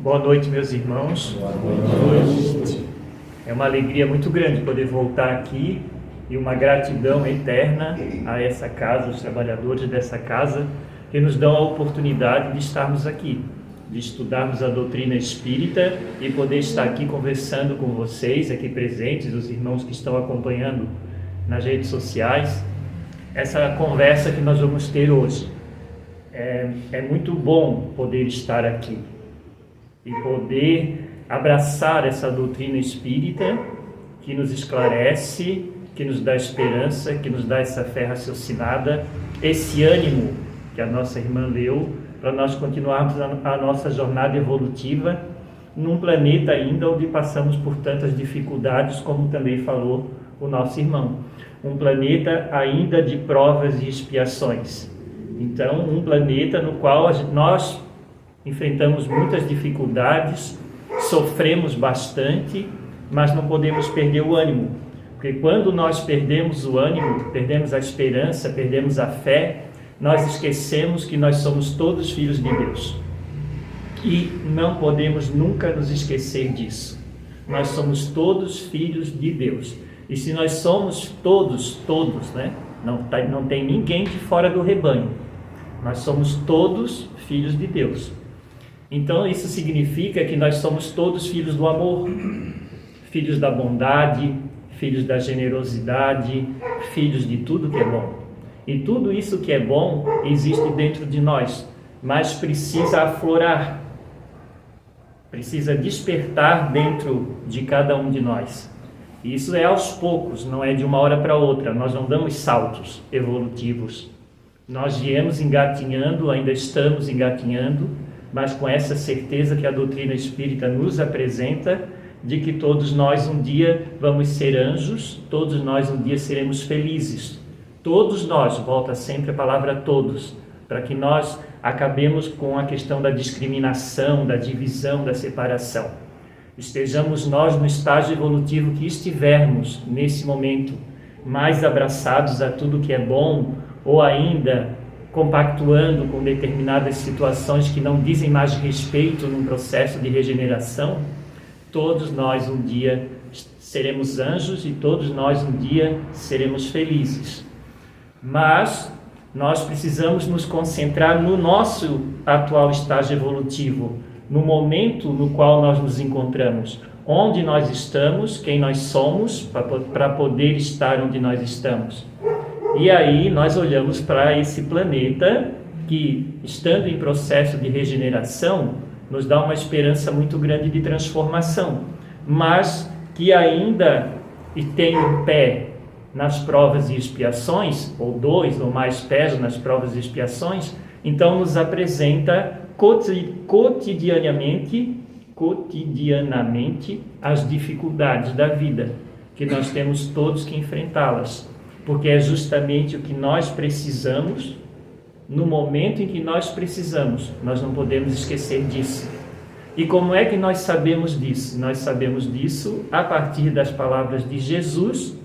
Boa noite, meus irmãos. Boa noite. É uma alegria muito grande poder voltar aqui e uma gratidão eterna a essa casa, os trabalhadores dessa casa, que nos dão a oportunidade de estarmos aqui, de estudarmos a doutrina espírita e poder estar aqui conversando com vocês, aqui presentes, os irmãos que estão acompanhando nas redes sociais, essa conversa que nós vamos ter hoje. É muito bom poder estar aqui e poder abraçar essa doutrina espírita que nos esclarece, que nos dá esperança, que nos dá essa fé raciocinada, esse ânimo que a nossa irmã leu, para nós continuarmos a nossa jornada evolutiva num planeta ainda onde passamos por tantas dificuldades, como também falou o nosso irmão. Um planeta ainda de provas e expiações. Então, um planeta no qual nós enfrentamos muitas dificuldades, sofremos bastante, mas não podemos perder o ânimo. Porque quando nós perdemos o ânimo, perdemos a esperança, perdemos a fé, nós esquecemos que nós somos todos filhos de Deus. E não podemos nunca nos esquecer disso. Nós somos todos filhos de Deus. E se nós somos todos, né? Não tem ninguém de fora do rebanho. Nós somos todos filhos de Deus. Então isso significa que nós somos todos filhos do amor, filhos da bondade, filhos da generosidade, filhos de tudo que é bom. E tudo isso que é bom existe dentro de nós, mas precisa aflorar, precisa despertar dentro de cada um de nós. E isso é aos poucos, não é de uma hora para outra, nós não damos saltos evolutivos. Nós viemos engatinhando, ainda estamos engatinhando, mas com essa certeza que a doutrina espírita nos apresenta, de que todos nós um dia vamos ser anjos, todos nós um dia seremos felizes. Todos nós, volta sempre a palavra todos, para que nós acabemos com a questão da discriminação, da divisão, da separação. Estejamos nós no estágio evolutivo que estivermos nesse momento, mais abraçados a tudo que é bom, ou ainda compactuando com determinadas situações que não dizem mais respeito num processo de regeneração, todos nós um dia seremos anjos e todos nós um dia seremos felizes. Mas nós precisamos nos concentrar no nosso atual estágio evolutivo, no momento no qual nós nos encontramos, onde nós estamos, quem nós somos, para poder estar onde nós estamos. E aí nós olhamos para esse planeta que, estando em processo de regeneração, nos dá uma esperança muito grande de transformação, mas que ainda tem um pé nas provas e expiações, ou dois ou mais pés nas provas e expiações, então nos apresenta cotidianamente as dificuldades da vida, que nós temos todos que enfrentá-las. Porque é justamente o que nós precisamos, no momento em que nós precisamos. Nós não podemos esquecer disso. E como é que nós sabemos disso? Nós sabemos disso a partir das palavras de Jesus,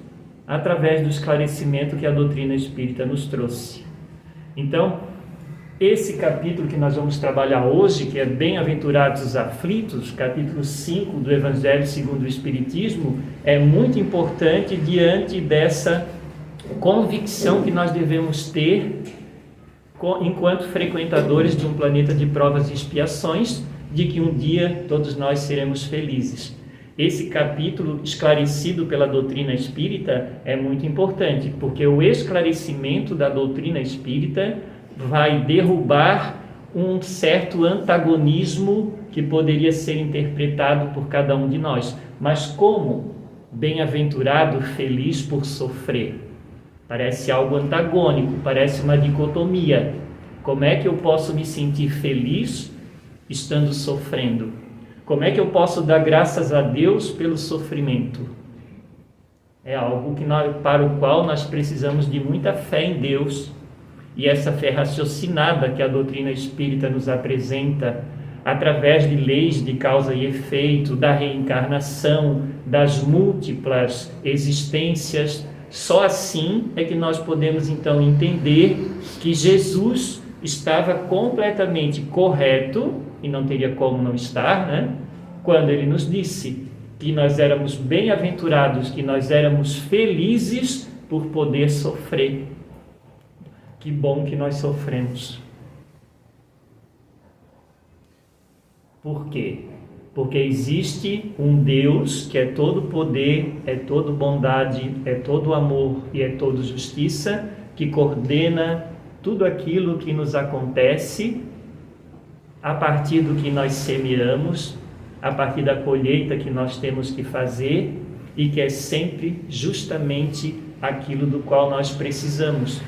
através do esclarecimento que a doutrina espírita nos trouxe. Então, esse capítulo que nós vamos trabalhar hoje, que é Bem-aventurados os aflitos, capítulo 5 do Evangelho segundo o Espiritismo, é muito importante diante dessa convicção que nós devemos ter enquanto frequentadores de um planeta de provas e expiações, de que um dia todos nós seremos felizes. Esse capítulo esclarecido pela doutrina espírita é muito importante, porque o esclarecimento da doutrina espírita vai derrubar um certo antagonismo que poderia ser interpretado por cada um de nós. Mas como bem-aventurado, feliz por sofrer? Parece algo antagônico, parece uma dicotomia. Como é que eu posso me sentir feliz estando sofrendo? Como é que eu posso dar graças a Deus pelo sofrimento? É algo para o qual nós precisamos de muita fé em Deus. E essa fé raciocinada que a doutrina espírita nos apresenta, através de leis de causa e efeito, da reencarnação, das múltiplas existências. Só assim é que nós podemos então entender que Jesus estava completamente correto e não teria como não estar, né? Quando ele nos disse que nós éramos bem-aventurados, que nós éramos felizes por poder sofrer. Que bom que nós sofremos. Por quê? Porque existe um Deus que é todo poder, é todo bondade, é todo amor e é todo justiça, que coordena tudo aquilo que nos acontece a partir do que nós semeamos, a partir da colheita que nós temos que fazer e que é sempre justamente aquilo do qual nós precisamos.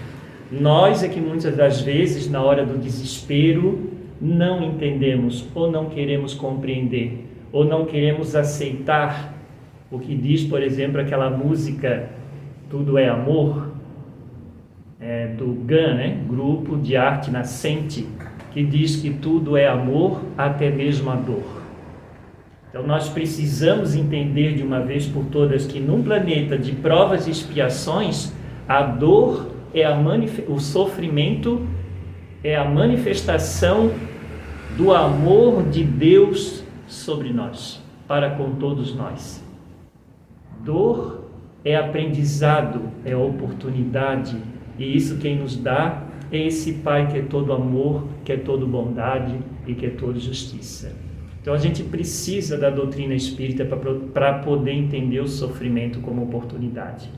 Nós é que muitas das vezes, na hora do desespero, não entendemos ou não queremos compreender ou não queremos aceitar o que diz, por exemplo, aquela música Tudo é Amor, do GAN, né? Grupo de Arte Nascente, que diz que tudo é amor, até mesmo a dor. Então nós precisamos entender de uma vez por todas que num planeta de provas e expiações, a dor o sofrimento é a manifestação do amor de Deus sobre nós, para com todos nós. Dor é aprendizado, é oportunidade, e isso quem nos dá é esse Pai que é todo amor, que é todo bondade e que é todo justiça. Então a gente precisa da doutrina espírita para poder entender o sofrimento como oportunidade,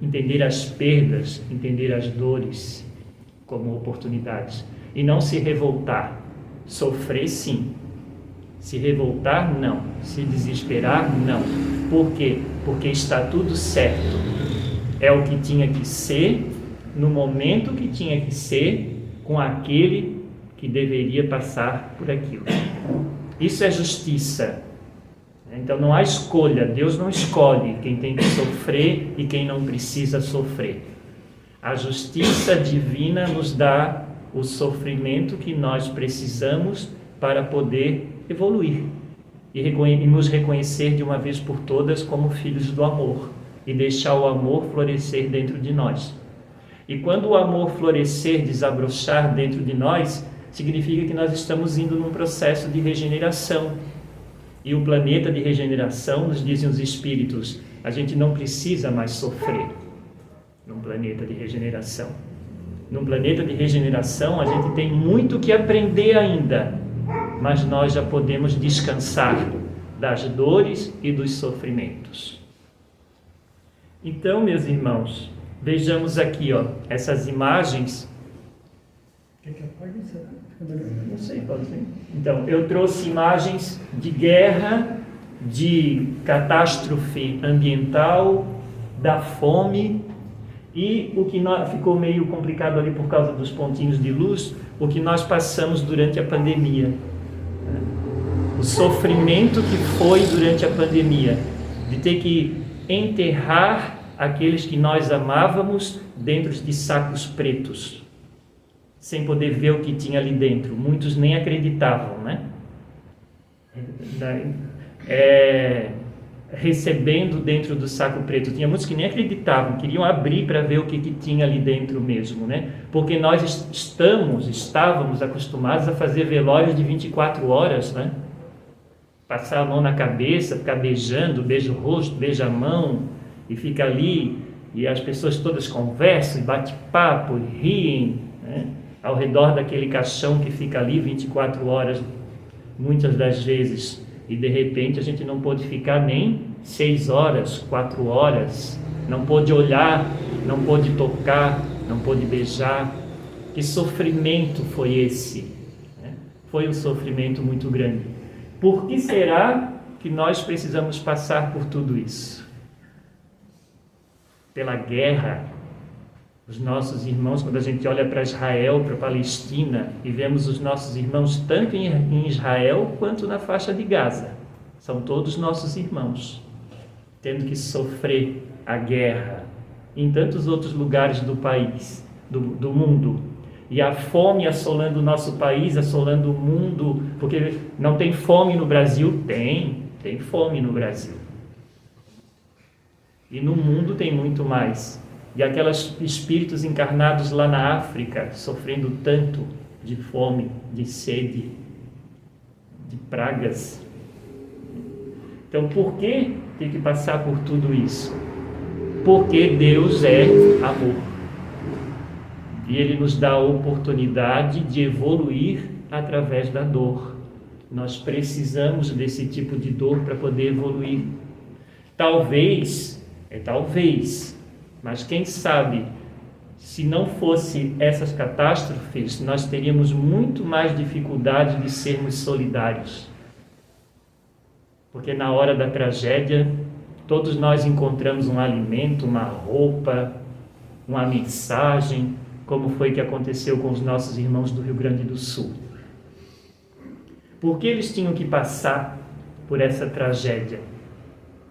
entender as perdas, entender as dores como oportunidades e não se revoltar. Sofrer sim, se revoltar não, se desesperar não. Por quê? Porque está tudo certo, é o que tinha que ser, no momento que tinha que ser, com aquele que deveria passar por aquilo. Isso é justiça. Então não há escolha, Deus não escolhe quem tem que sofrer e quem não precisa sofrer. A justiça divina nos dá o sofrimento que nós precisamos para poder evoluir e nos reconhecer de uma vez por todas como filhos do amor e deixar o amor florescer dentro de nós. E quando o amor florescer, desabrochar dentro de nós, significa que nós estamos indo num processo de regeneração. E o planeta de regeneração, nos dizem os espíritos, a gente não precisa mais sofrer num planeta de regeneração. Num planeta de regeneração, a gente tem muito que aprender ainda, mas nós já podemos descansar das dores e dos sofrimentos. Então, meus irmãos, vejamos aqui, essas imagens. Quer que apague? Não sei, pode ser. Então, eu trouxe imagens de guerra, de catástrofe ambiental, da fome e o que ficou meio complicado ali por causa dos pontinhos de luz, o que nós passamos durante a pandemia. O sofrimento que foi durante a pandemia, de ter que enterrar aqueles que nós amávamos dentro de sacos pretos, sem poder ver o que tinha ali dentro. Muitos nem acreditavam, né? Recebendo dentro do saco preto. Tinha muitos que nem acreditavam, queriam abrir para ver o que tinha ali dentro mesmo, né? Porque nós estávamos acostumados a fazer velórios de 24 horas, né? Passar a mão na cabeça, ficar beijando, beija o rosto, beija a mão, e fica ali, e as pessoas todas conversam, e bate papo, e riem, né? Ao redor daquele caixão que fica ali 24 horas, muitas das vezes, e de repente a gente não pôde ficar nem 6 horas, 4 horas, não pôde olhar, não pôde tocar, não pôde beijar. Que sofrimento foi esse? Foi um sofrimento muito grande. Por que será que nós precisamos passar por tudo isso? Pela guerra. Os nossos irmãos, quando a gente olha para Israel, para a Palestina, e vemos os nossos irmãos tanto em Israel quanto na faixa de Gaza, são todos nossos irmãos, tendo que sofrer a guerra em tantos outros lugares do país, do mundo, e a fome assolando o nosso país, assolando o mundo, porque não tem fome no Brasil? Tem fome no Brasil, e no mundo tem muito mais. E aqueles espíritos encarnados lá na África, sofrendo tanto de fome, de sede. de pragas. Então, por que tem que passar por tudo isso? Porque Deus é amor. E Ele nos dá a oportunidade de evoluir através da dor. Nós precisamos desse tipo de dor para poder evoluir. Talvez, mas quem sabe, se não fosse essas catástrofes, nós teríamos muito mais dificuldade de sermos solidários. Porque na hora da tragédia, todos nós encontramos um alimento, uma roupa, uma mensagem, como foi que aconteceu com os nossos irmãos do Rio Grande do Sul. Por que eles tinham que passar por essa tragédia?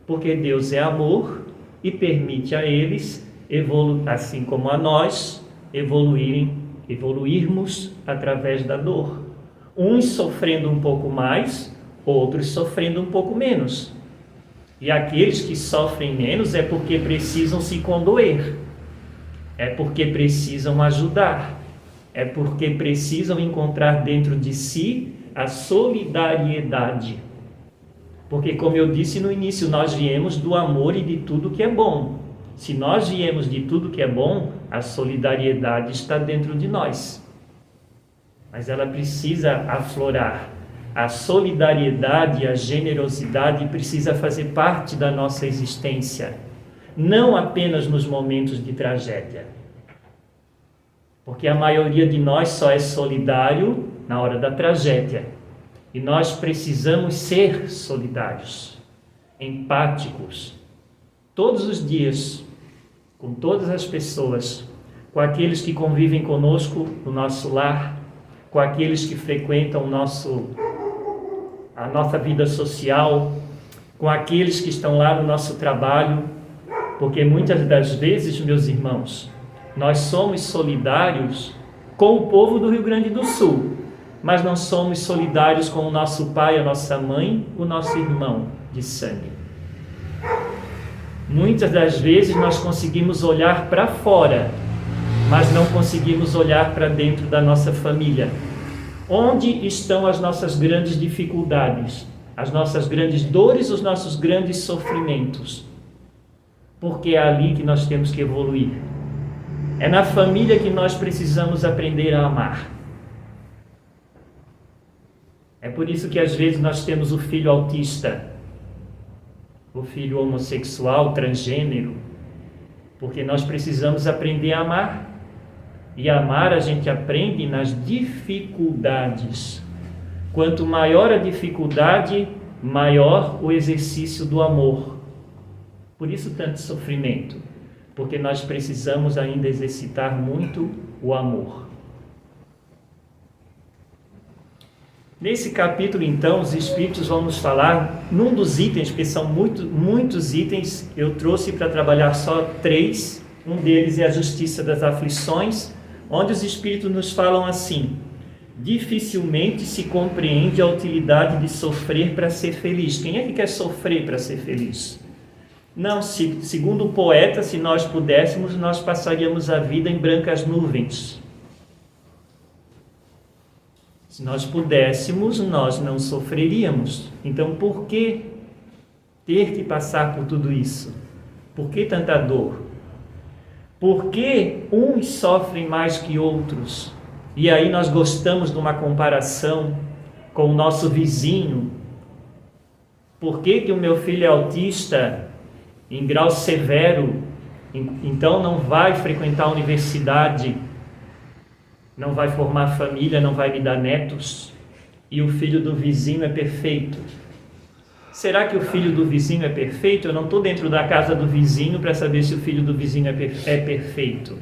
Porque Deus é amor e permite a eles, assim como a nós, evoluirmos através da dor. Uns sofrendo um pouco mais, outros sofrendo um pouco menos. E aqueles que sofrem menos é porque precisam se condoer, é porque precisam ajudar, é porque precisam encontrar dentro de si a solidariedade. Porque, como eu disse no início, nós viemos do amor e de tudo que é bom. Se nós viemos de tudo que é bom, a solidariedade está dentro de nós. Mas ela precisa aflorar. A solidariedade, a generosidade precisa fazer parte da nossa existência. Não apenas nos momentos de tragédia. Porque a maioria de nós só é solidário na hora da tragédia. E nós precisamos ser solidários, empáticos, todos os dias, com todas as pessoas, com aqueles que convivem conosco no nosso lar, com aqueles que frequentam a nossa vida social, com aqueles que estão lá no nosso trabalho, porque muitas das vezes, meus irmãos, nós somos solidários com o povo do Rio Grande do Sul, mas não somos solidários com o nosso pai, a nossa mãe, o nosso irmão de sangue. Muitas das vezes nós conseguimos olhar para fora, mas não conseguimos olhar para dentro da nossa família. Onde estão as nossas grandes dificuldades, as nossas grandes dores, os nossos grandes sofrimentos? Porque é ali que nós temos que evoluir. É na família que nós precisamos aprender a amar. É por isso que às vezes nós temos o filho autista, o filho homossexual, transgênero, porque nós precisamos aprender a amar. E amar a gente aprende nas dificuldades. Quanto maior a dificuldade, maior o exercício do amor. Por isso tanto sofrimento, porque nós precisamos ainda exercitar muito o amor. Nesse capítulo, então, os Espíritos vão nos falar, num dos itens, porque são muitos itens, eu trouxe para trabalhar só 3, um deles é a justiça das aflições, onde os Espíritos nos falam assim: dificilmente se compreende a utilidade de sofrer para ser feliz. Quem é que quer sofrer para ser feliz? Não, segundo o poeta, se nós pudéssemos, nós passaríamos a vida em brancas nuvens. Se nós pudéssemos, nós não sofreríamos. Então, por que ter que passar por tudo isso? Por que tanta dor? Por que uns sofrem mais que outros? E aí nós gostamos de uma comparação com o nosso vizinho. Por que o meu filho é autista em grau severo, então não vai frequentar a universidade, não vai formar família, não vai me dar netos, e o filho do vizinho é perfeito? Será que o filho do vizinho é perfeito? Eu não estou dentro da casa do vizinho para saber se o filho do vizinho é perfeito.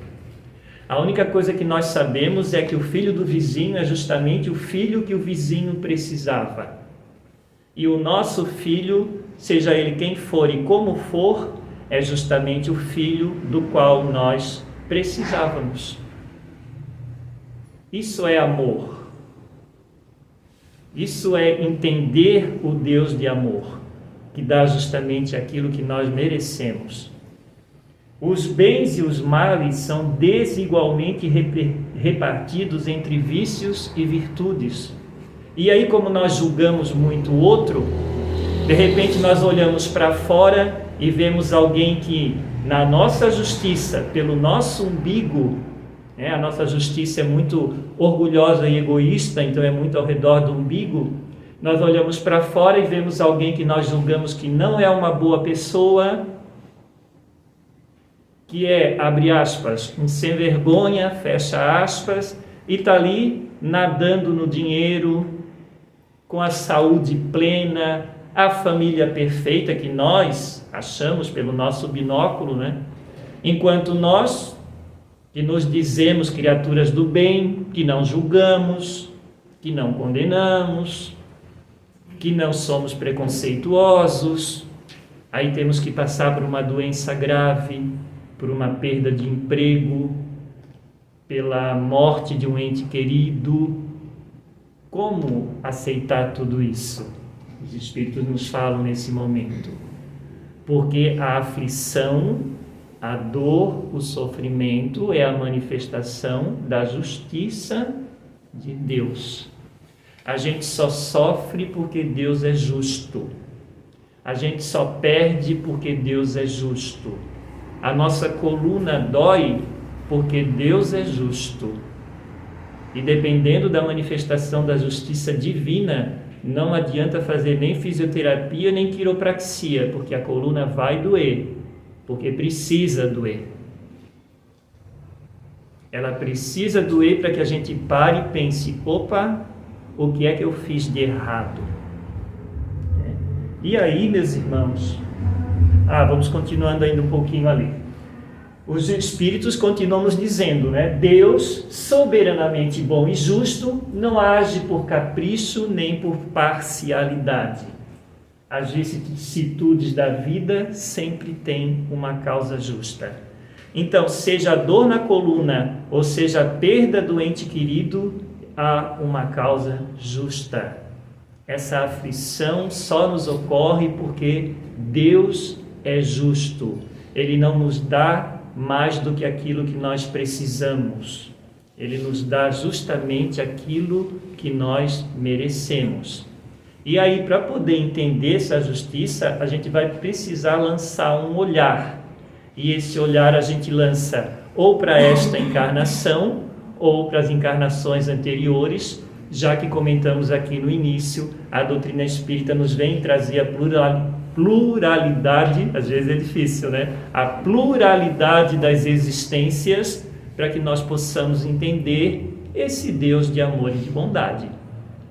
A única coisa que nós sabemos é que o filho do vizinho é justamente o filho que o vizinho precisava. E o nosso filho, seja ele quem for e como for, é justamente o filho do qual nós precisávamos. Isso é amor. Isso é entender o Deus de amor, que dá justamente aquilo que nós merecemos. Os bens e os males são desigualmente repartidos entre vícios e virtudes. E aí, como nós julgamos muito o outro, de repente nós olhamos para fora e vemos alguém que, na nossa justiça, pelo nosso umbigo, a nossa justiça é muito orgulhosa e egoísta, então é muito ao redor do umbigo. Nós olhamos para fora e vemos alguém que nós julgamos que não é uma boa pessoa, que é, abre aspas, um sem vergonha, fecha aspas, e está ali nadando no dinheiro, com a saúde plena, a família perfeita que nós achamos pelo nosso binóculo, né? Enquanto nós, que nos dizemos criaturas do bem, que não julgamos, que não condenamos, que não somos preconceituosos, aí temos que passar por uma doença grave, por uma perda de emprego, pela morte de um ente querido. Como aceitar tudo isso? Os Espíritos nos falam nesse momento. Porque a aflição, a dor, o sofrimento é a manifestação da justiça de Deus. A gente só sofre porque Deus é justo. A gente só perde porque Deus é justo. A nossa coluna dói porque Deus é justo. E dependendo da manifestação da justiça divina, não adianta fazer nem fisioterapia nem quiropraxia, porque a coluna vai doer, porque precisa doer. Ela precisa doer para que a gente pare e pense, opa, o que é que eu fiz de errado? E aí, meus irmãos, vamos continuando ainda um pouquinho ali. Os Espíritos continuam nos dizendo, né? Deus, soberanamente bom e justo, não age por capricho nem por parcialidade. As vicissitudes da vida sempre têm uma causa justa. Então, seja a dor na coluna ou seja a perda do ente querido, há uma causa justa. Essa aflição só nos ocorre porque Deus é justo. Ele não nos dá mais do que aquilo que nós precisamos. Ele nos dá justamente aquilo que nós merecemos. E aí, para poder entender essa justiça, a gente vai precisar lançar um olhar. E esse olhar a gente lança ou para esta encarnação, ou para as encarnações anteriores, já que comentamos aqui no início, a doutrina espírita nos vem trazer a pluralidade, às vezes é difícil, né? A pluralidade das existências, para que nós possamos entender esse Deus de amor e de bondade.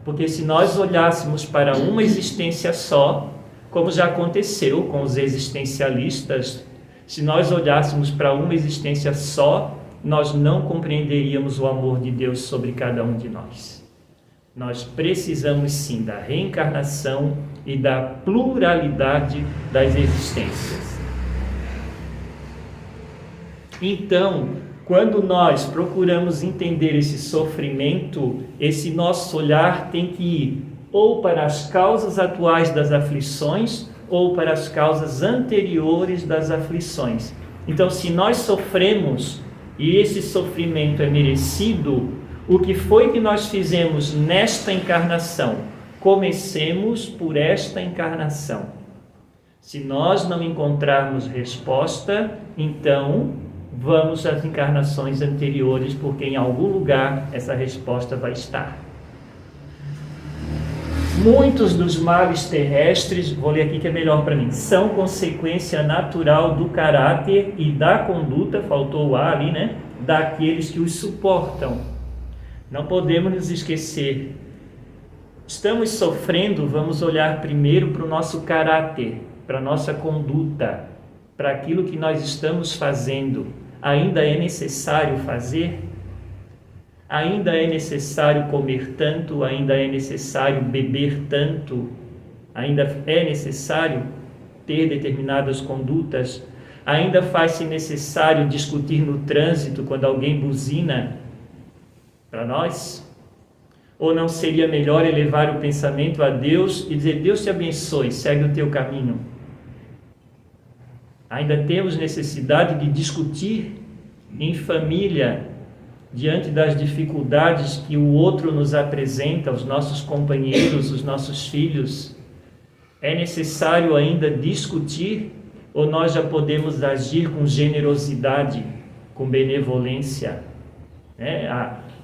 Porque se nós olhássemos para uma existência só, como já aconteceu com os existencialistas, se nós olhássemos para uma existência só, nós não compreenderíamos o amor de Deus sobre cada um de nós. Nós precisamos sim da reencarnação e da pluralidade das existências. Então, quando nós procuramos entender esse sofrimento, esse nosso olhar tem que ir ou para as causas atuais das aflições ou para as causas anteriores das aflições. Então, se nós sofremos e esse sofrimento é merecido, o que foi que nós fizemos nesta encarnação? Comecemos por esta encarnação. Se nós não encontrarmos resposta, então vamos às encarnações anteriores, porque em algum lugar essa resposta vai estar. Muitos dos males terrestres, vou ler aqui que é melhor para mim, são consequência natural do caráter e da conduta, faltou o A ali, né? Daqueles que os suportam. Não podemos nos esquecer. Estamos sofrendo, vamos olhar primeiro para o nosso caráter, para a nossa conduta, para aquilo que nós estamos fazendo. Ainda é necessário fazer? Ainda é necessário comer tanto? Ainda é necessário beber tanto? Ainda é necessário ter determinadas condutas? Ainda faz-se necessário discutir no trânsito quando alguém buzina para nós? Ou não seria melhor elevar o pensamento a Deus e dizer: Deus te abençoe, segue o teu caminho? Ainda temos necessidade de discutir em família diante das dificuldades que o outro nos apresenta, os nossos companheiros, os nossos filhos, é necessário ainda discutir ou nós já podemos agir com generosidade, com benevolência,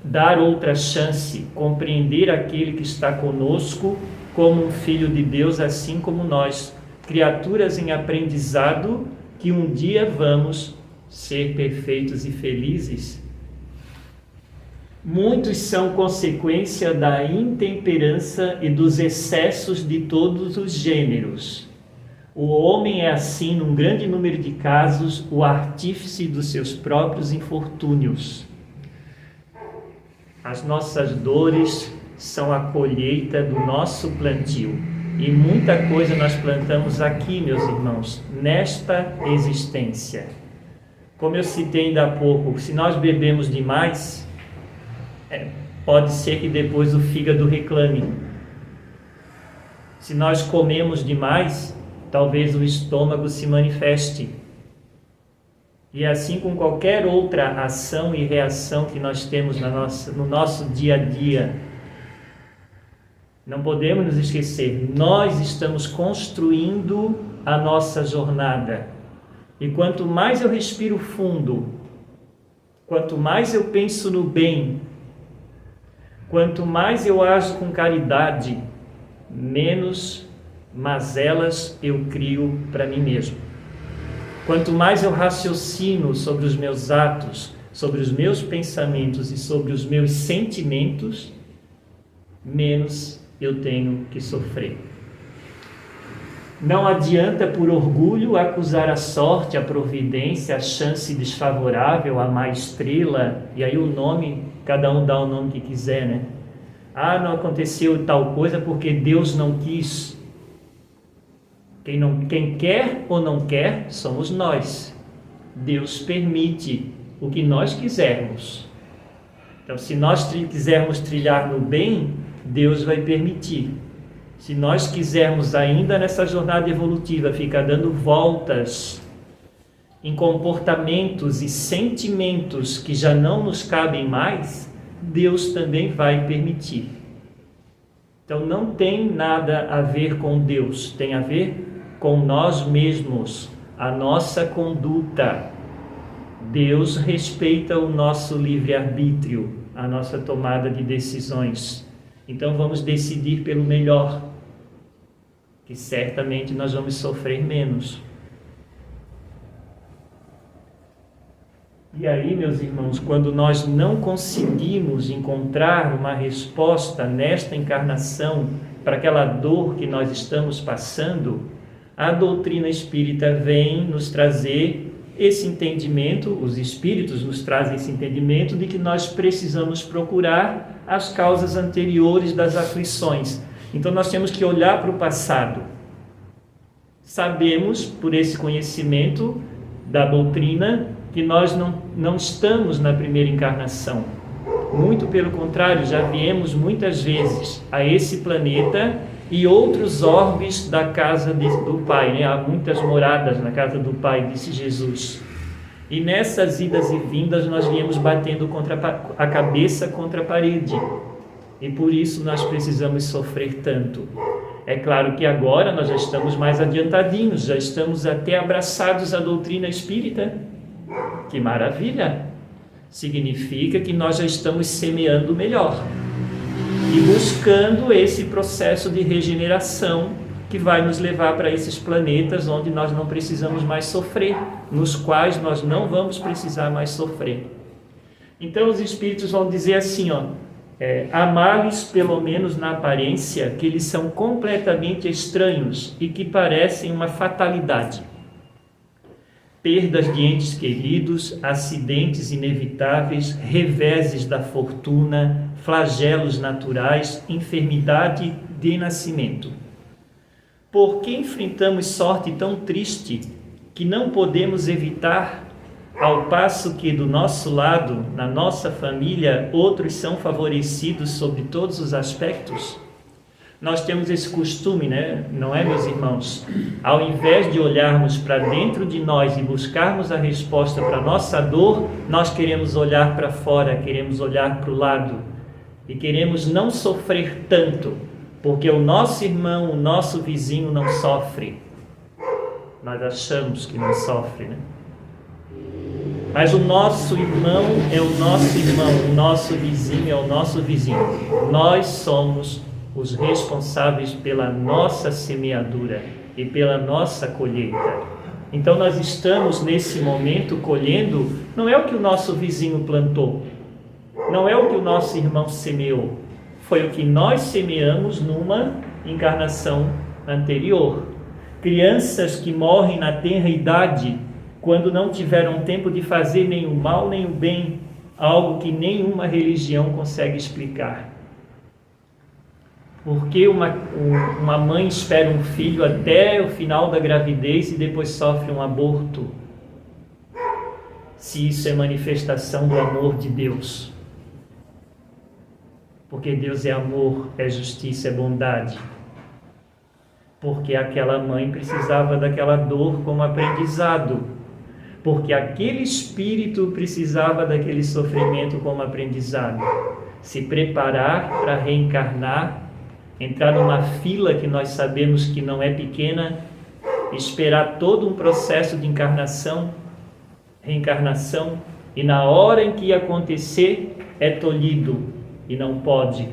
dar outra chance, compreender aquele que está conosco como um filho de Deus, assim como nós, criaturas em aprendizado, que um dia vamos ser perfeitos e felizes. Muitos são consequência da intemperança e dos excessos de todos os gêneros. O homem é assim, num grande número de casos, o artífice dos seus próprios infortúnios. As nossas dores são a colheita do nosso plantio. E muita coisa nós plantamos aqui, meus irmãos, nesta existência. Como eu citei ainda há pouco, se nós bebemos demais, pode ser que depois o fígado reclame. Se nós comemos demais, talvez o estômago se manifeste. E assim com qualquer outra ação e reação que nós temos no nosso dia a dia. Não podemos nos esquecer, nós estamos construindo a nossa jornada. E quanto mais eu respiro fundo, quanto mais eu penso no bem, quanto mais eu ajo com caridade, menos mazelas eu crio para mim mesmo. Quanto mais eu raciocino sobre os meus atos, sobre os meus pensamentos e sobre os meus sentimentos, menos eu tenho que sofrer. Não adianta por orgulho acusar a sorte, a providência, a chance desfavorável, a má estrela, e aí o nome, cada um dá o nome que quiser, né? Não aconteceu tal coisa porque Deus não quis. Quem quer ou não quer, somos nós. Deus permite o que nós quisermos. Então, se nós quisermos trilhar no bem, Deus vai permitir. Se nós quisermos ainda nessa jornada evolutiva ficar dando voltas em comportamentos e sentimentos que já não nos cabem mais, Deus também vai permitir. Então não tem nada a ver com Deus, tem a ver com nós mesmos, a nossa conduta. Deus respeita o nosso livre-arbítrio, a nossa tomada de decisões. Então vamos decidir pelo melhor, que certamente nós vamos sofrer menos. E aí, meus irmãos, quando nós não conseguimos encontrar uma resposta nesta encarnação para aquela dor que nós estamos passando, a doutrina espírita vem nos trazer esse entendimento, os espíritos nos trazem esse entendimento de que nós precisamos procurar as causas anteriores das aflições. Então nós temos que olhar para o passado. Sabemos, por esse conhecimento da doutrina, que nós não estamos na primeira encarnação. Muito pelo contrário, já viemos muitas vezes a esse planeta e outros orbes da casa do Pai, né? Há muitas moradas na casa do Pai, disse Jesus. E nessas idas e vindas nós viemos batendo a cabeça contra a parede. E por isso nós precisamos sofrer tanto. É claro que agora nós já estamos mais adiantadinhos, já estamos até abraçados à doutrina espírita. Que maravilha! Significa que nós já estamos semeando melhor e buscando esse processo de regeneração que vai nos levar para esses planetas onde nós não precisamos mais sofrer, nos quais nós não vamos precisar mais sofrer. Então os espíritos vão dizer assim, amar-lhes pelo menos na aparência, que eles são completamente estranhos e que parecem uma fatalidade. Perdas de entes queridos, acidentes inevitáveis, reveses da fortuna, flagelos naturais, enfermidade de nascimento. Por que enfrentamos sorte tão triste que não podemos evitar, ao passo que do nosso lado, na nossa família, outros são favorecidos sobre todos os aspectos? Nós temos esse costume, né? Não é, meus irmãos? Ao invés de olharmos para dentro de nós e buscarmos a resposta para a nossa dor, nós queremos olhar para fora, queremos olhar para o lado e queremos não sofrer tanto, porque o nosso irmão, o nosso vizinho não sofre. Nós achamos que não sofre, né? Mas o nosso irmão é o nosso irmão, o nosso vizinho é o nosso vizinho. Nós somos os responsáveis pela nossa semeadura e pela nossa colheita. Então nós estamos nesse momento colhendo, não é o que o nosso vizinho plantou, não é o que o nosso irmão semeou, foi o que nós semeamos numa encarnação anterior. Crianças que morrem na tenra idade, quando não tiveram tempo de fazer nem o mal nem o bem, algo que nenhuma religião consegue explicar. Por que uma mãe espera um filho até o final da gravidez e depois sofre um aborto? Se isso é manifestação do amor de Deus. Porque Deus é amor, é justiça, é bondade. Porque aquela mãe precisava daquela dor como aprendizado. Porque aquele espírito precisava daquele sofrimento como aprendizado. Se preparar para reencarnar, entrar numa fila que nós sabemos que não é pequena, esperar todo um processo de encarnação, reencarnação, e na hora em que acontecer, é tolhido e não pode.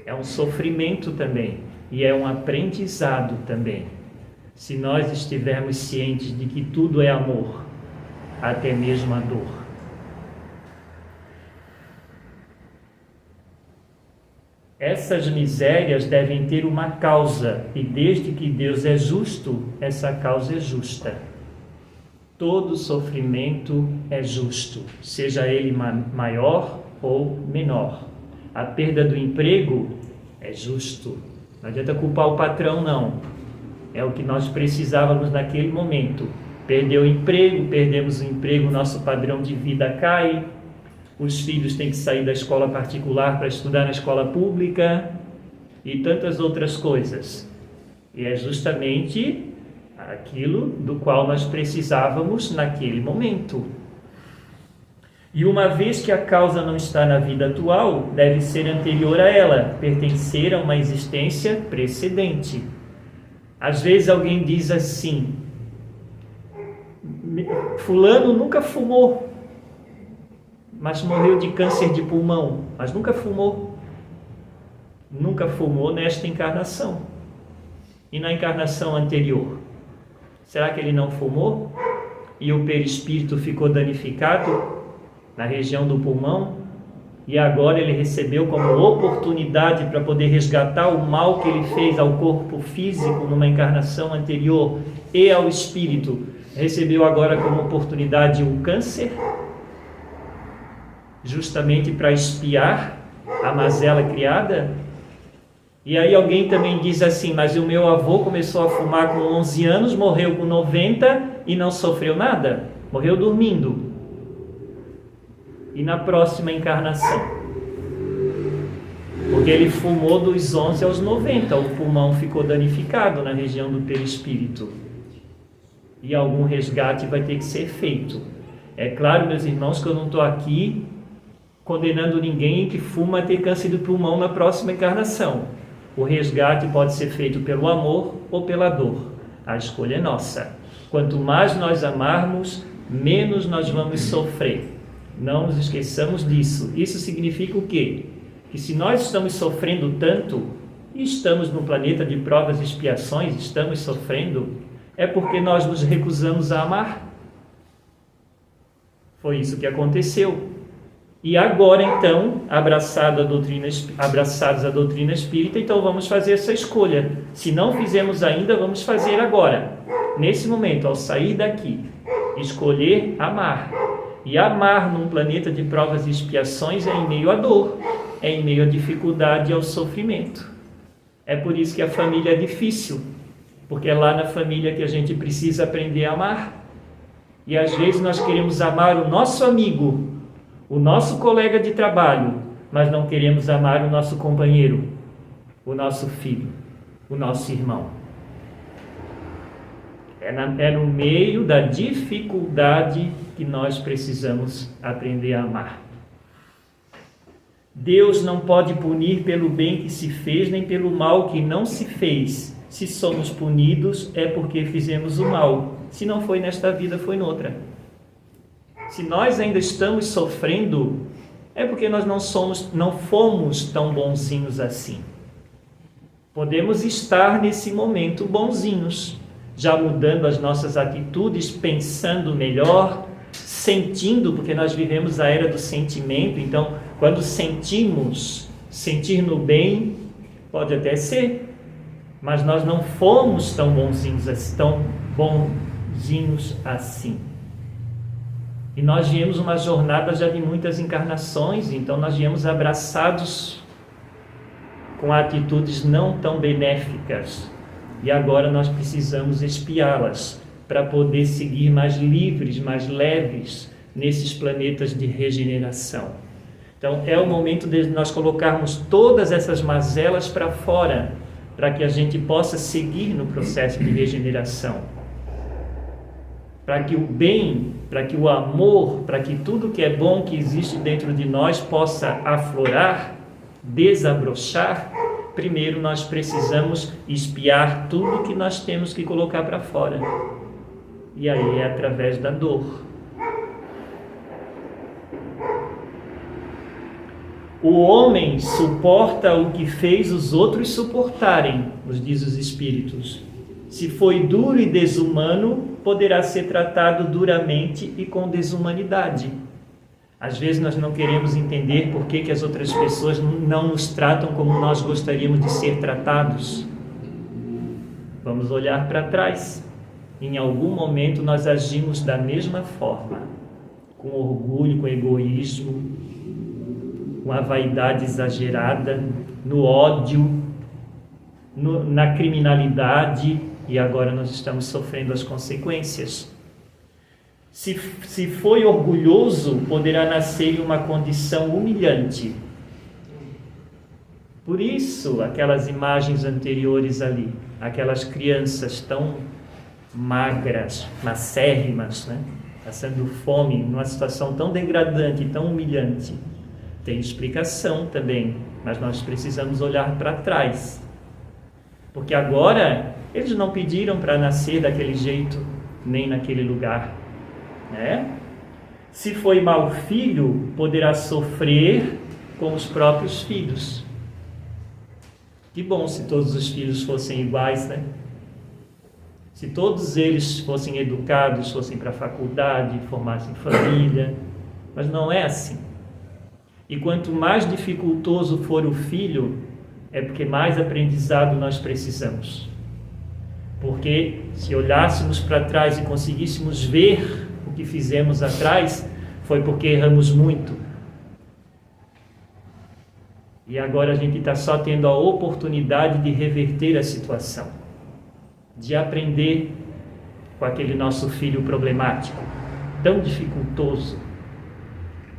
É um sofrimento também, e é um aprendizado também. Se nós estivermos cientes de que tudo é amor, até mesmo a dor. Essas misérias devem ter uma causa, e desde que Deus é justo, essa causa é justa. Todo sofrimento é justo, seja ele maior ou menor. A perda do emprego é justo. Não adianta culpar o patrão, não. É o que nós precisávamos naquele momento. Perdeu o emprego, perdemos o emprego, nosso padrão de vida cai. Os filhos têm que sair da escola particular para estudar na escola pública e tantas outras coisas. E é justamente aquilo do qual nós precisávamos naquele momento. E uma vez que a causa não está na vida atual, deve ser anterior a ela, pertencer a uma existência precedente. Às vezes alguém diz assim: fulano nunca fumou, mas morreu de câncer de pulmão, mas nunca fumou. Nunca fumou nesta encarnação. E na encarnação anterior? Será que ele não fumou? E o perispírito ficou danificado na região do pulmão? E agora ele recebeu como oportunidade para poder resgatar o mal que ele fez ao corpo físico numa encarnação anterior e ao espírito. Recebeu agora como oportunidade o câncer? Justamente para expiar a mazela criada? E aí alguém também diz assim: mas o meu avô começou a fumar com 11 anos, morreu com 90 e não sofreu nada, morreu dormindo. E na próxima encarnação? Porque ele fumou dos 11 aos 90, o pulmão ficou danificado na região do perispírito. E algum resgate vai ter que ser feito. É claro, meus irmãos, que eu não estou aqui condenando ninguém que fuma a ter câncer do pulmão na próxima encarnação. O resgate pode ser feito pelo amor ou pela dor. A escolha é nossa. Quanto mais nós amarmos, menos nós vamos sofrer. Não nos esqueçamos disso. Isso significa o quê? Que se nós estamos sofrendo tanto, e estamos no planeta de provas e expiações, estamos sofrendo, é porque nós nos recusamos a amar. Foi isso que aconteceu. E agora, então, abraçados à doutrina espírita, então vamos fazer essa escolha. Se não fizemos ainda, vamos fazer agora. Nesse momento, ao sair daqui, escolher amar. E amar num planeta de provas e expiações é em meio à dor, é em meio à dificuldade e ao sofrimento. É por isso que a família é difícil, porque é lá na família que a gente precisa aprender a amar. E às vezes nós queremos amar o nosso amigo, o nosso colega de trabalho, mas não queremos amar o nosso companheiro. o nosso filho, o nosso irmão. É no meio da dificuldade que nós precisamos aprender a amar. Deus não pode punir pelo bem que se fez, nem pelo mal que não se fez. Se somos punidos, é porque fizemos o mal. Se não foi nesta vida, foi noutra. Se nós ainda estamos sofrendo, é porque nós não fomos tão bonzinhos assim. Podemos estar nesse momento bonzinhos, já mudando as nossas atitudes, pensando melhor, sentindo, porque nós vivemos a era do sentimento. Então, quando sentir no bem, pode até ser, mas nós não fomos tão bonzinhos assim. E nós viemos uma jornada já de muitas encarnações, então nós viemos abraçados com atitudes não tão benéficas. E agora nós precisamos expiá-las para poder seguir mais livres, mais leves nesses planetas de regeneração. Então é o momento de nós colocarmos todas essas mazelas para fora, para que a gente possa seguir no processo de regeneração. Para que o bem, para que o amor, para que tudo que é bom que existe dentro de nós possa aflorar, desabrochar, primeiro nós precisamos expiar tudo que nós temos que colocar para fora. E aí é através da dor. O homem suporta o que fez os outros suportarem, nos diz os Espíritos. Se foi duro e desumano, poderá ser tratado duramente e com desumanidade. Às vezes nós não queremos entender por que as outras pessoas não nos tratam como nós gostaríamos de ser tratados. Vamos olhar para trás. Em algum momento nós agimos da mesma forma, com orgulho, com egoísmo, com a vaidade exagerada, no ódio, na criminalidade, e agora nós estamos sofrendo as consequências. Se foi orgulhoso, poderá nascer em uma condição humilhante. Por isso, aquelas imagens anteriores ali, aquelas crianças tão magras, macérrimas, né? Passando fome, numa situação tão degradante, tão humilhante. Tem explicação também, mas nós precisamos olhar para trás. Porque agora, eles não pediram para nascer daquele jeito, nem naquele lugar, né? Se foi mau filho, poderá sofrer com os próprios filhos. Que bom se todos os filhos fossem iguais, né? Se todos eles fossem educados, fossem para a faculdade, formassem família, mas não é assim. E quanto mais dificultoso for o filho, é porque mais aprendizado nós precisamos. Porque se olhássemos para trás e conseguíssemos ver o que fizemos atrás, foi porque erramos muito. E agora a gente está só tendo a oportunidade de reverter a situação, de aprender com aquele nosso filho problemático, tão dificultoso,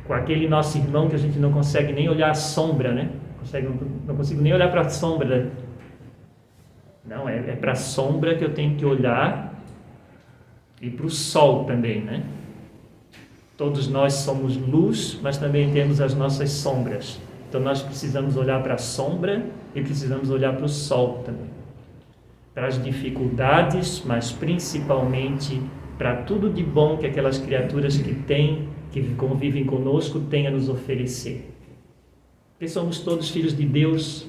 com aquele nosso irmão que a gente não consegue nem olhar a sombra, né? Não consigo nem olhar para a sombra. Não, é para a sombra que eu tenho que olhar, e para o sol também, né? Todos nós somos luz, mas também temos as nossas sombras. Então nós precisamos olhar para a sombra e precisamos olhar para o sol também. Para as dificuldades, mas principalmente para tudo de bom que aquelas criaturas que convivem conosco têm a nos oferecer. Porque somos todos filhos de Deus,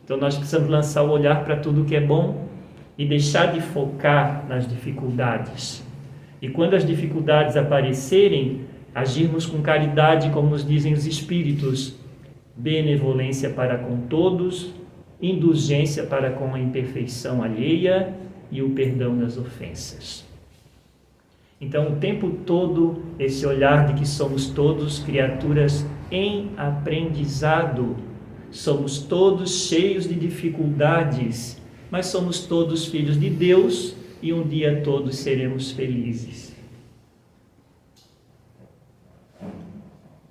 então nós precisamos lançar o olhar para tudo que é bom e deixar de focar nas dificuldades. E quando as dificuldades aparecerem, agirmos com caridade, como nos dizem os Espíritos, benevolência para com todos, indulgência para com a imperfeição alheia e o perdão das ofensas. Então, o tempo todo, esse olhar de que somos todos criaturas em aprendizado, somos todos cheios de dificuldades, mas somos todos filhos de Deus e um dia todos seremos felizes.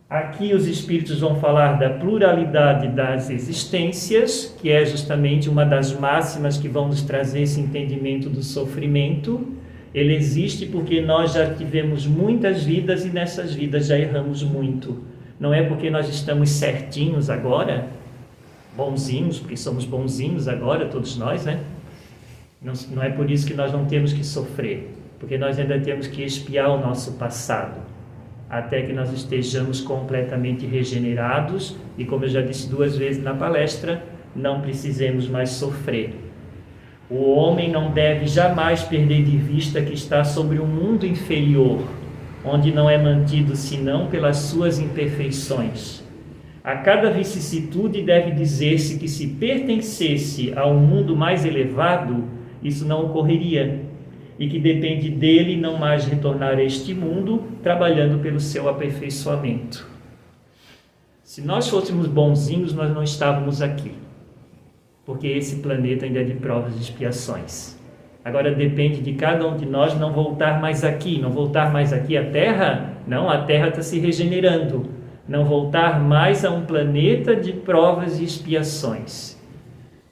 Aqui os espíritos vão falar da pluralidade das existências, que é justamente uma das máximas que vão nos trazer esse entendimento do sofrimento. Ele existe porque nós já tivemos muitas vidas e nessas vidas já erramos muito. Não é porque nós estamos certinhos agora, bonzinhos, porque somos bonzinhos agora, todos nós, né? Não é por isso que nós não temos que sofrer, porque nós ainda temos que expiar o nosso passado, até que nós estejamos completamente regenerados e, como eu já disse 2 vezes na palestra, não precisemos mais sofrer. O homem não deve jamais perder de vista que está sobre um mundo inferior, onde não é mantido senão pelas suas imperfeições. A cada vicissitude deve dizer-se que se pertencesse a um mundo mais elevado, isso não ocorreria, e que depende dele não mais retornar a este mundo, trabalhando pelo seu aperfeiçoamento. Se nós fôssemos bonzinhos, nós não estávamos aqui, porque esse planeta ainda é de provas e expiações. Agora depende de cada um de nós não voltar mais aqui. Não voltar mais aqui à Terra? Não, a Terra está se regenerando. Não voltar mais a um planeta de provas e expiações.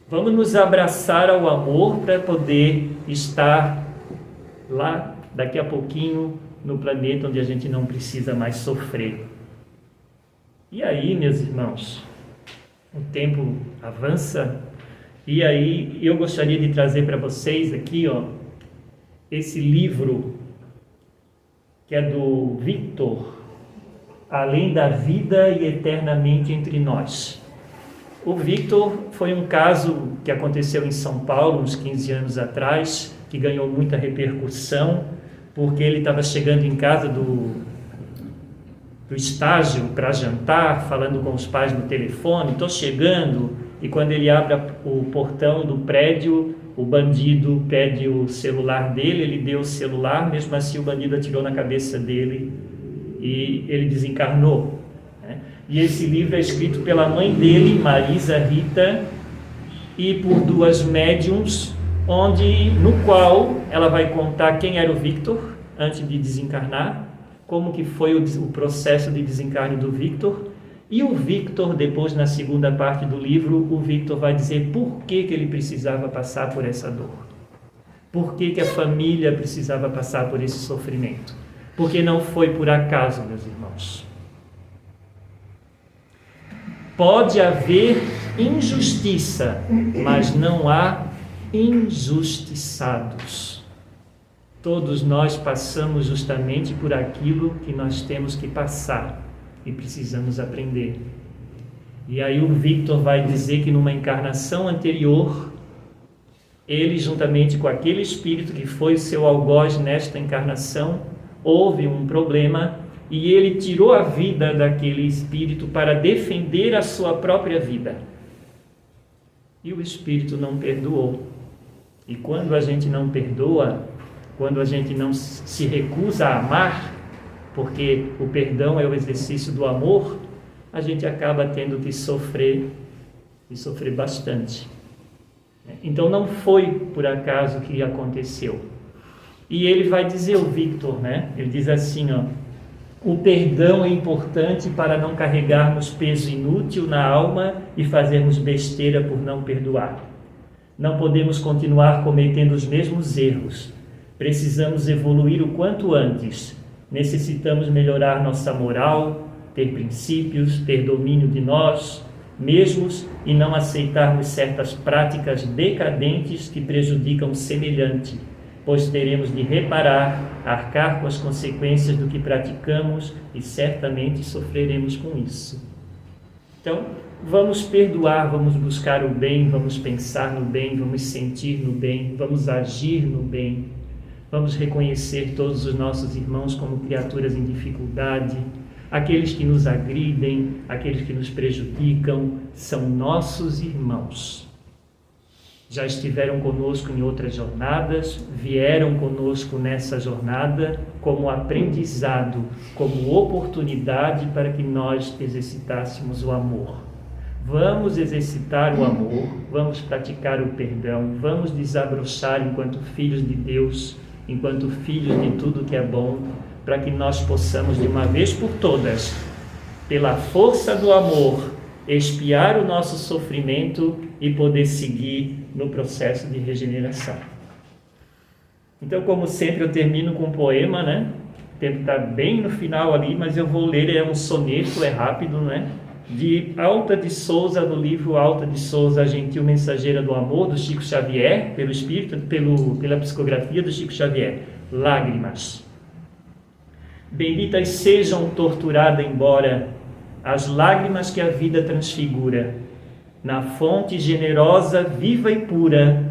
Vamos nos abraçar ao amor para poder estar lá, daqui a pouquinho, no planeta onde a gente não precisa mais sofrer. E aí, meus irmãos, o tempo avança, e aí eu gostaria de trazer para vocês aqui, esse livro, que é do Victor, Além da Vida e Eternamente Entre Nós. O Victor foi um caso que aconteceu em São Paulo, uns 15 anos atrás, que ganhou muita repercussão, porque ele estava chegando em casa do estágio para jantar, falando com os pais no telefone, estou chegando, e quando ele abre o portão do prédio, o bandido pede o celular dele, ele deu o celular, mesmo assim o bandido atirou na cabeça dele e ele desencarnou. E esse livro é escrito pela mãe dele, Marisa Rita, e por 2 médiums, no qual ela vai contar quem era o Victor antes de desencarnar, como que foi o processo de desencarne do Victor, e o Victor, depois na segunda parte do livro, o Victor vai dizer por que ele precisava passar por essa dor, por que a família precisava passar por esse sofrimento, porque não foi por acaso, meus irmãos. Pode haver injustiça, mas não há injustiçados. Todos nós passamos justamente por aquilo que nós temos que passar e precisamos aprender. E aí o Victor vai dizer que numa encarnação anterior, ele juntamente com aquele espírito que foi o seu algoz nesta encarnação, houve um problema e ele tirou a vida daquele espírito para defender a sua própria vida. E o espírito não perdoou. E quando a gente não perdoa, quando a gente não se recusa a amar, porque o perdão é o exercício do amor, a gente acaba tendo que sofrer, e sofrer bastante. Então não foi por acaso que aconteceu. E ele vai dizer, o Victor, ele diz assim, o perdão é importante para não carregarmos peso inútil na alma e fazermos besteira por não perdoar. Não podemos continuar cometendo os mesmos erros. Precisamos evoluir o quanto antes. Necessitamos melhorar nossa moral, ter princípios, ter domínio de nós mesmos e não aceitarmos certas práticas decadentes que prejudicam o semelhante, pois teremos de reparar, arcar com as consequências do que praticamos e certamente sofreremos com isso. Então, vamos perdoar, vamos buscar o bem, vamos pensar no bem, vamos sentir no bem, vamos agir no bem, vamos reconhecer todos os nossos irmãos como criaturas em dificuldade, aqueles que nos agridem, aqueles que nos prejudicam, são nossos irmãos. Já estiveram conosco em outras jornadas, vieram conosco nessa jornada como aprendizado, como oportunidade para que nós exercitássemos o amor. Vamos exercitar o amor, vamos praticar o perdão, vamos desabrochar enquanto filhos de Deus, enquanto filhos de tudo que é bom, para que nós possamos de uma vez por todas pela força do amor, expiar o nosso sofrimento e poder seguir no processo de regeneração. Então, como sempre, eu termino com um poema, né? O tempo está bem no final ali, mas eu vou ler, é um soneto, é rápido, né? De Alta de Souza, do livro Alta de Souza, a Gentil Mensageira do Amor, do Chico Xavier, pelo espírito, pela psicografia do Chico Xavier. Lágrimas. Benditas sejam, torturada embora, as lágrimas que a vida transfigura, na fonte generosa, viva e pura,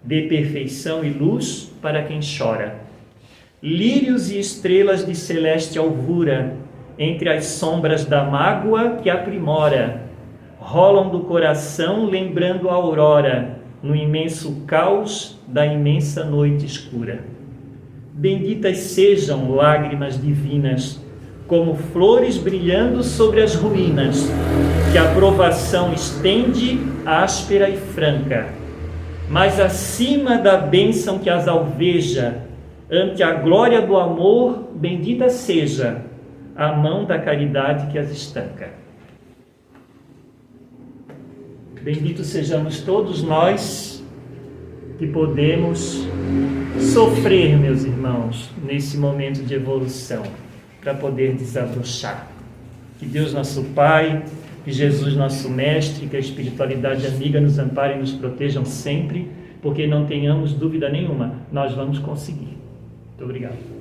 de perfeição e luz para quem chora. Lírios e estrelas de celeste alvura, entre as sombras da mágoa que aprimora, rolam do coração lembrando a aurora, no imenso caos da imensa noite escura. Benditas sejam lágrimas divinas, como flores brilhando sobre as ruínas, que a provação estende, áspera e franca. Mas acima da bênção que as alveja, ante a glória do amor, bendita seja a mão da caridade que as estanca. Benditos sejamos todos nós que podemos sofrer, meus irmãos, nesse momento de evolução, para poder desabrochar. Que Deus nosso Pai, que Jesus nosso Mestre, que a espiritualidade amiga nos ampare e nos protejam sempre, porque não tenhamos dúvida nenhuma, nós vamos conseguir. Muito obrigado.